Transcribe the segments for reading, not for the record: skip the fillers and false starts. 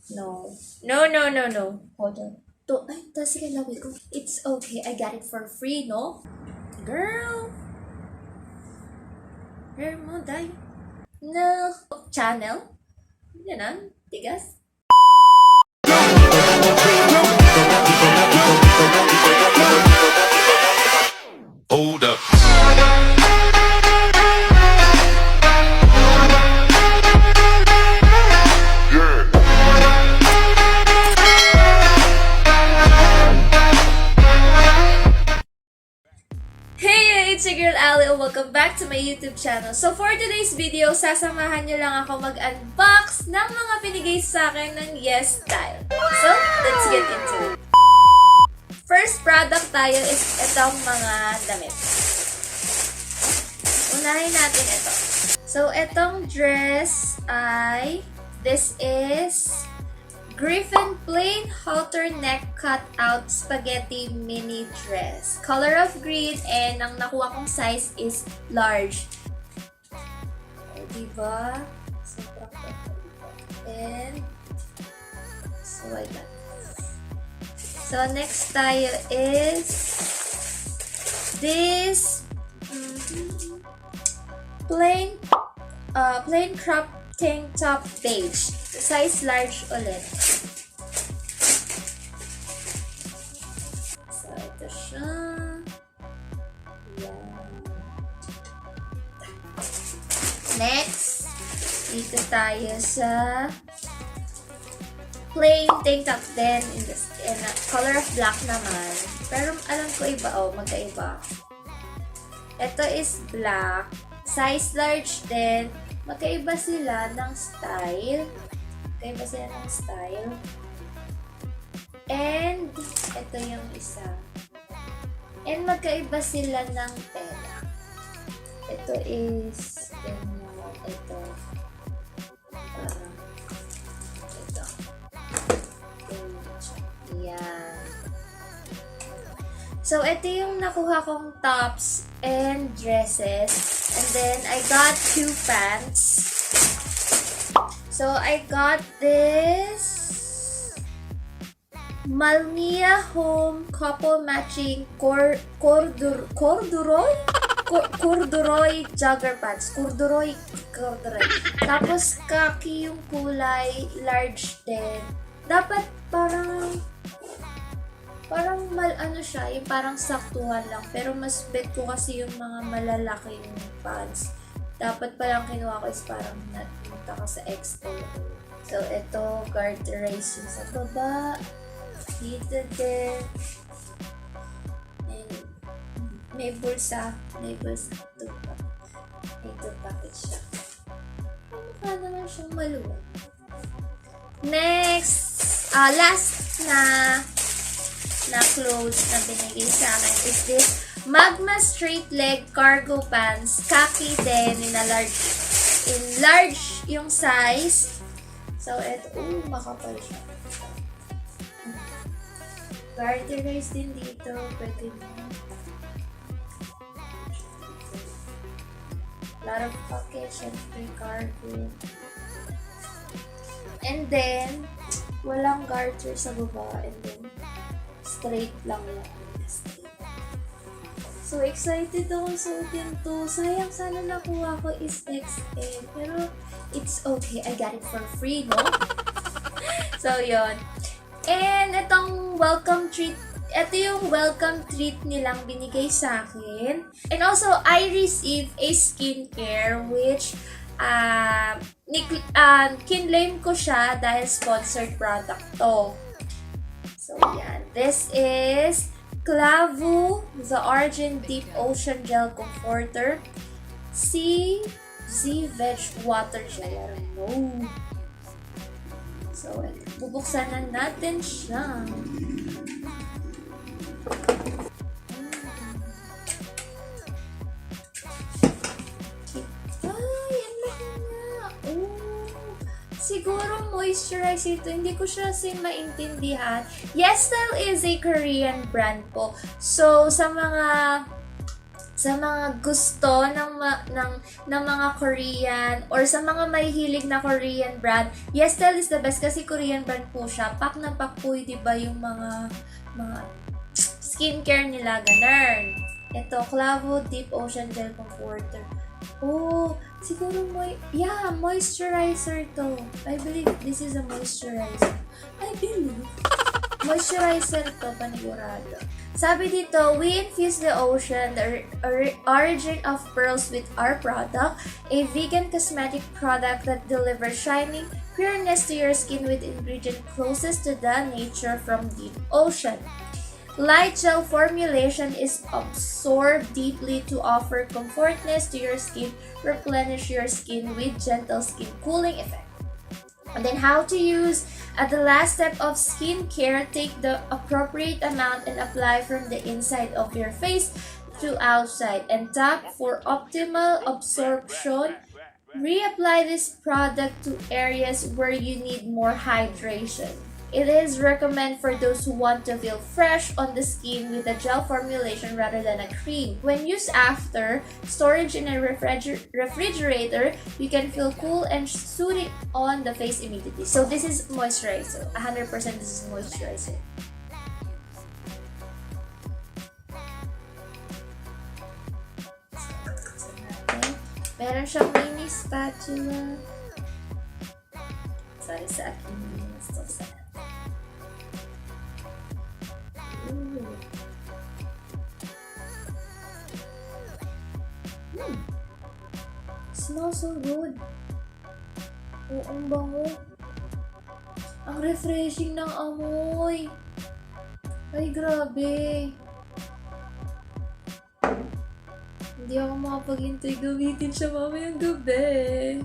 No. No, no, no, no. Hold on. Ay, sige, lawi ko. It's okay. I got it for free, no? Girl. Rare mo, day. No. Channel? Ganon. Tigas. Hold up. Hey, it's your girl Ali and welcome back to my YouTube channel. So for today's video, sasamahan nyo lang ako mag-unbox ng mga binigay sa akin ng Yes Style. So, let's get into it. First product tayo is itong mga damit. Unahin natin ito. So, itong dress ay, this is Griffin Plain Halter Neck Cutout Spaghetti Mini Dress. Color of green and ang nakuha kong size is large. O, diba? Sobrang ganda. And, so I got this. So, next tayo is this plain crop tank top beige. Size large ulit. So, ito siya. Yan. Next, dito tayo sa plain tank top din in a color of black naman. Pero alam ko iba, magkaiba. Ito is black. Size large din. Magkaiba sila ng style. And, ito yung isa. And, magkaiba sila ng tela. Ito is, ito. Ito. Yan. So, ito yung nakuha kong tops and dresses. And then, I got 2 pants. So, I got this Malmia Home couple matching corduroy jogger pants. Corduroy. Tapos, kaki yung kulay, large din. Dapat parang siya, yung parang saktuhan lang. Pero mas bet ko kasi yung mga malalaking pants. Dapat palang kinuha ko is parang napunta ka sa XL. So, ito, garterized yung sa baba. Dito din. And, may bulsa. Ito, package siya. Mukha naman siyang maluwag. Next, last na clothes na binigay sa akin is this Magma straight leg cargo pants, khaki din in large yung size. So ito, makapal siya. Garterized din dito, pwede mo. Lot of pockets and free cargo. And then, walang garter sa baba, and then straight lang yan. So, excited ako suotin to. Sayang, sana nakuha ko is XL. Pero, it's okay. I got it for free, no? So, yon. And, itong welcome treat. Ito yung welcome treat nilang binigay sa akin. And also, I received a skincare which kinlaim ko siya dahil sponsored product to. So, yan. This is Clavu, the Origin Deep Ocean Gel Comforter. Z-Veg Water Gel. I don't know. So, bubuksan na natin siya. Siguro moisturize ito. Hindi ko siya maintindihan. Yes Style is a Korean brand po. So, sa mga sa mga gusto ng mga Korean or sa mga may hilig na Korean brand, YesStyle is the best kasi Korean brand po siya. Pak na pak po, di ba, yung mga skincare nila, ganun. Ito, Clavo Deep Ocean Gel Comforter. Oh, siguro moisturizer to. I believe this is a moisturizer. I believe. Moisturizer to, panigurado. Sabi dito, we infuse the ocean, the origin of pearls with our product, a vegan cosmetic product that delivers shining pureness to your skin with ingredient closest to the nature from deep ocean. Light gel formulation is absorbed deeply to offer comfortness to your skin, replenish your skin with gentle skin cooling effect. And then how to use. At the last step of skincare, take the appropriate amount and apply from the inside of your face to outside and tap for optimal absorption. Reapply this product to areas where you need more hydration. It is recommended for those who want to feel fresh on the skin with a gel formulation rather than a cream. When used after storage in a refrigerator, you can feel cool and soothing on the face immediately. So this is moisturizer. 100% this is moisturizer. Meron siyang mini spatula. Sorry sa akin. Smells so good. Oh, ang bango. Ang refreshing ng amoy. Ay, grabe. Hindi ako makapaghintay gamitin siya mamayang gabi.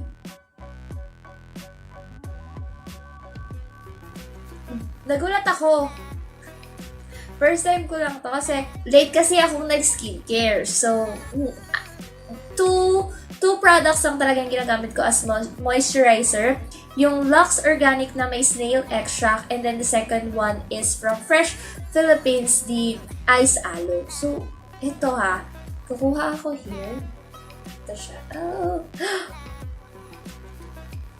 Nagulat ako. First time ko lang to kasi late kasi akong nag-skincare. So, two products lang talagang ginagamit ko as moisturizer. Yung Lux Organic na may snail extract, and then the second one is from Fresh Philippines, the Ice Aloe. So, ito ha. Kukuha ako here. Ito siya. Oh!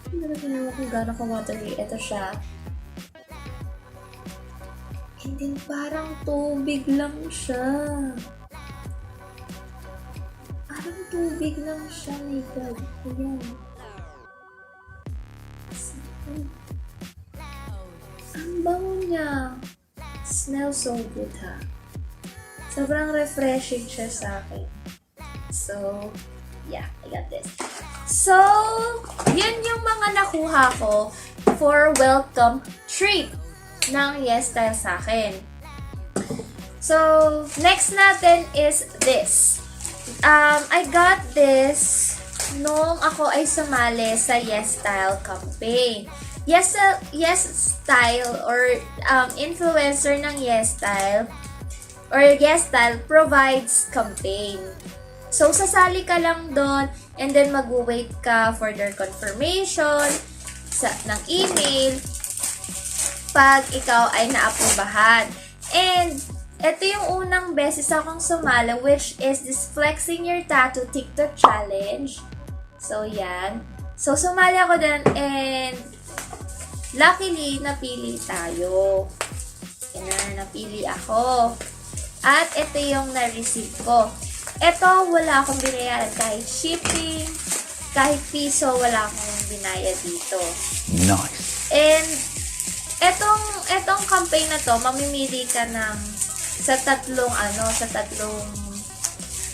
Hindi na pinawa kung gano'n ka-watery. Ito siya. And then, parang tubig lang siya. Parang tubig lang siya, my God. Ayan. Ang bango niya. Smells so good, ha. Sobrang refreshing siya sa akin. So, yeah, I got this. So, yun yung mga nakuha ko for welcome treat ng YesStyle sa akin. So, next natin is this. I got this nung ako ay sumali sa YesStyle campaign. YesStyle or influencer ng YesStyle or YesStyle provides campaign. So, sasali ka lang doon and then mag-wait ka for their confirmation ng email pag ikaw ay na-aprobahan. And ito yung unang beses akong sumali, which is this Flexing Your Tattoo TikTok Challenge. So, yan. So, sumali ako dun and luckily, napili tayo. Yan, napili ako. At ito yung na-receive ko. Ito, wala akong binayaran kahit shipping, kahit piso, wala akong binayad dito. Nice. And etong campaign na to, mamimili ka ng sa tatlong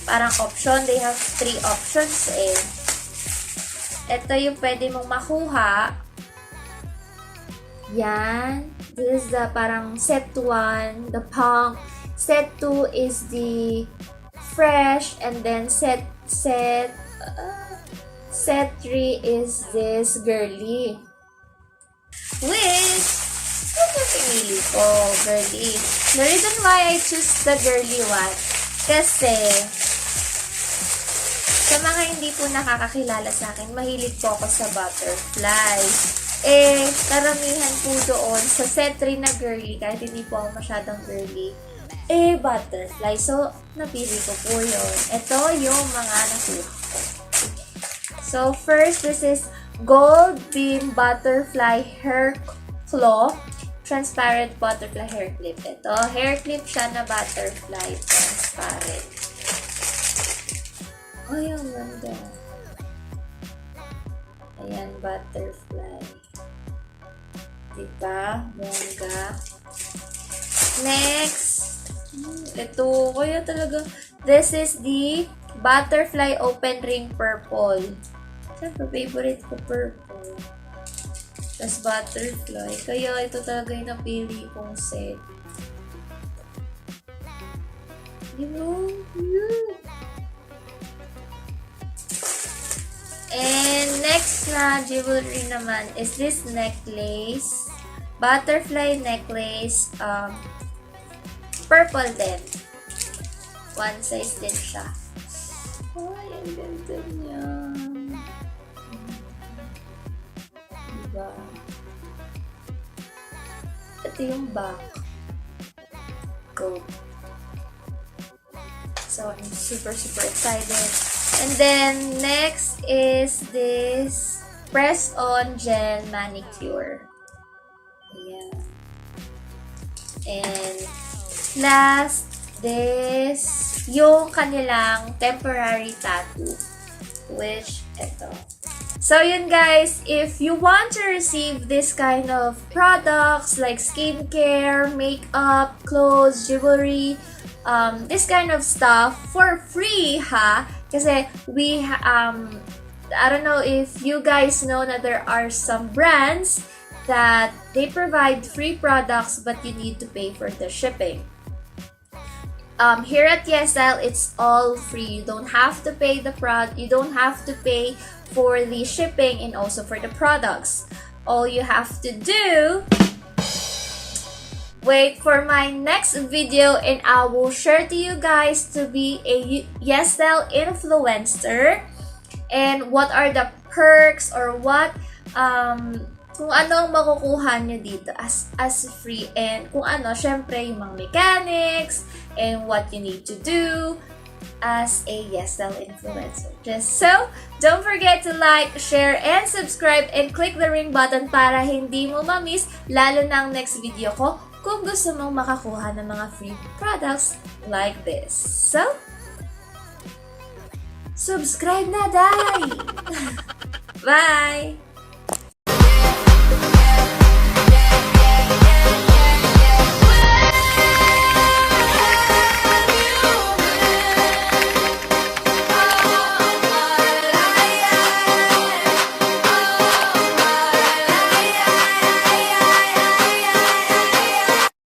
parang option. They have 3 options eh. Ito yung pwede mong makuha. Yan. This is the parang set 1, the punk. Set 2 is the fresh, and then set 3 is this girly. Which, ito pinili ko, girly. The reason why I choose the girly one, kasi, sa mga hindi po nakakakilala sa akin, mahilig po ako sa butterfly. Karamihan po doon, sa set 3 na girly, kahit hindi po ako masyadong girly, butterfly. So, napili ko po yun. Ito yung mga nakuha ko. So, first, this is Gold Beam Butterfly Hair Claw. Transparent butterfly hair clip. Ito, hair clip siya na butterfly. Transparent. Ay, ang ganda. Ayan, butterfly. Diba? Bongga. Next. Ito, kaya talaga. This is the Butterfly Open Ring Purple. Siyempre, favorite ko purple. Tapos butterfly. Kaya ito talaga yung napili kong set. And next na jewelry naman is this necklace. Butterfly necklace. Purple din. One size din siya. Ay, ang ganda niya. Diba? Ito yung back. Go. So, I'm super excited. And then, next is this press-on gel manicure. Ayan. And last, this, yung kanilang temporary tattoo. Which, ito. So, yun guys, if you want to receive this kind of products like skincare, makeup, clothes, jewelry, this kind of stuff for free, ha? Kasi we, I don't know if you guys know that there are some brands that they provide free products but you need to pay for the shipping. Here at YesStyle, it's all free. You don't have to pay you don't have to pay for the shipping and also for the products. All you have to do, wait for my next video and I will share to you guys to be a YesStyle influencer and what are the perks or what kung ano ang makukuha nyo dito as free and kung ano, syempre yung mga mechanics and what you need to do as a YesStyle influencer. So, don't forget to like, share, and subscribe and click the ring button para hindi mo ma-miss lalo na ang next video ko kung gusto mong makakuha ng mga free products like this. So, subscribe na, day! Bye!